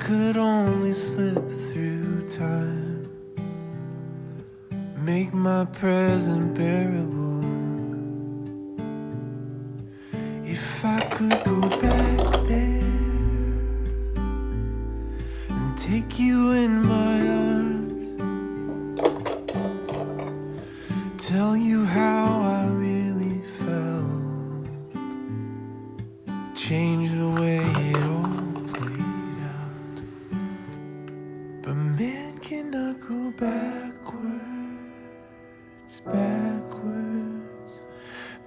could only slip through time, make my present bearable. If I could go back there and take you in my arms, tell you how I really felt, change the way it all played out. But man cannot go backwards, backwards,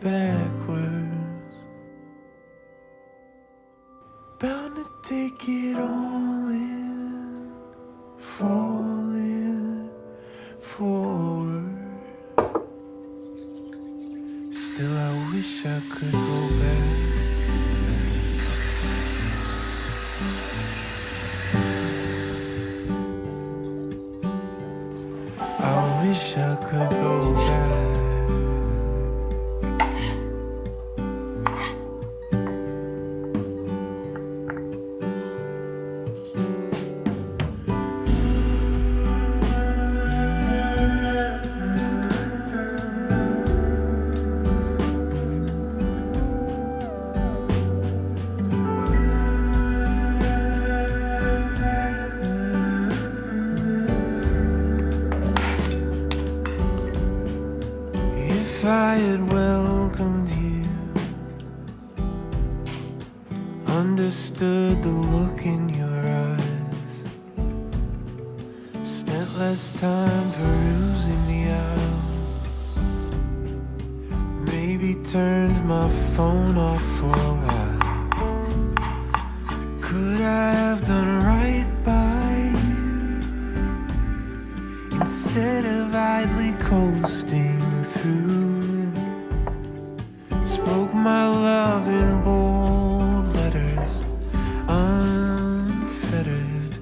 backwards. Bound to take it all in, falling forward. Still I wish I could go back. I wish I could go back. If I had welcomed you, understood the look in your eyes, spent less time perusing the aisles, maybe turned my phone off for a while, could I have done right by you instead of idly coasting through? Spoke my love in bold letters, unfettered,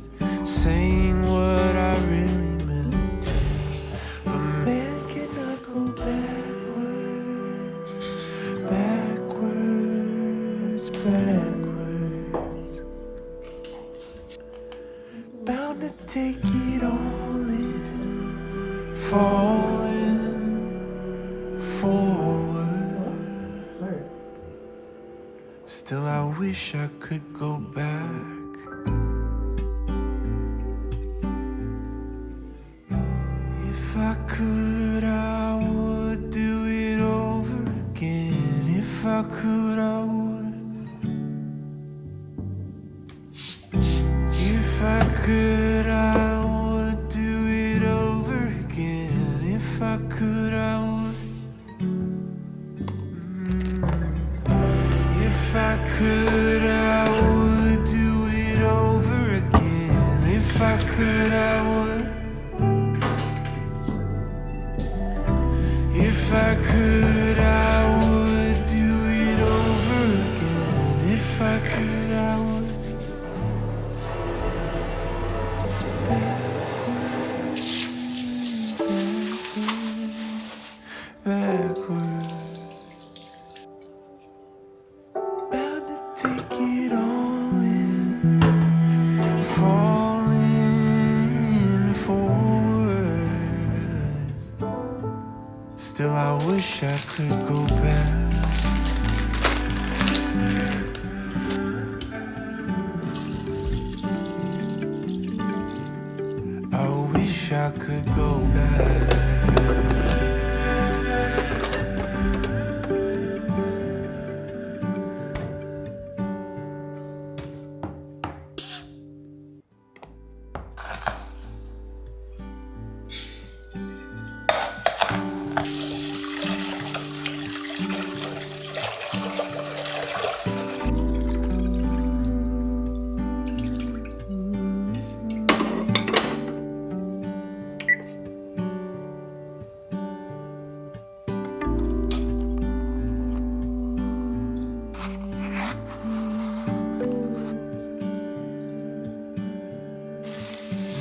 saying what I really meant to. But man cannot go backwards, backwards, backwards. Bound to take it all in, falling forward. Still I wish I could go back. If I could, I would do it over again. If I could, I would. If I could, I would do it over again. If I could, I would. If I could, I would do it over again. If I could, I would. If I could, I would do it over again. If I could, I would. Backwards. Bound to take it all in, falling forwards. Still I wish I could go back. I wish I could go back.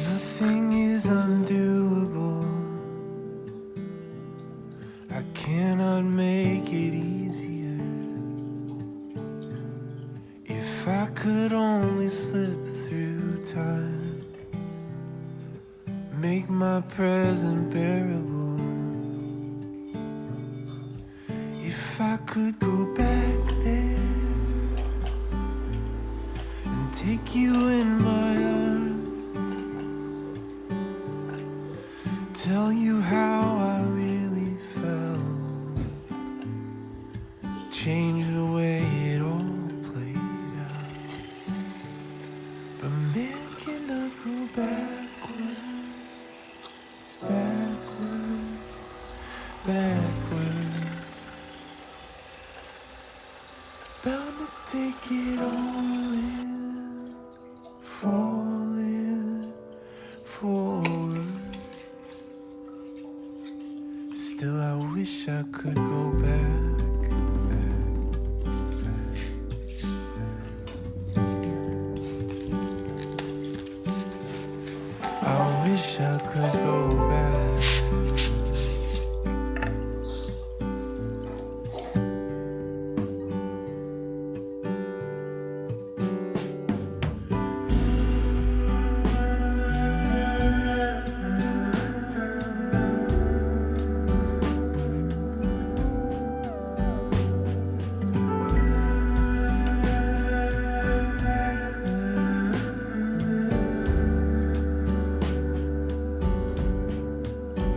Nothing is undoable. I cannot make it easier. If I could only slip through time, make my present bearable. If I could go back there and take you in my arms, tell you how I really felt, change the way it all played out. But man cannot go backwards, backwards, backwards. Bound to take it all in, falling forward. Still I wish I could go back. I wish I could go back.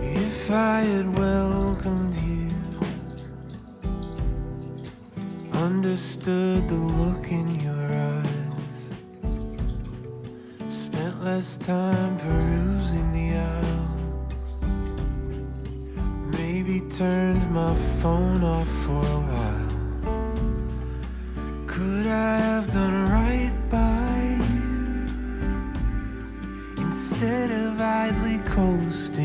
If I had welcomed you, understood the look in your eyes, spent less time perusing the aisles, maybe turned my phone off for a while, could I have done right by you instead of idly coasting?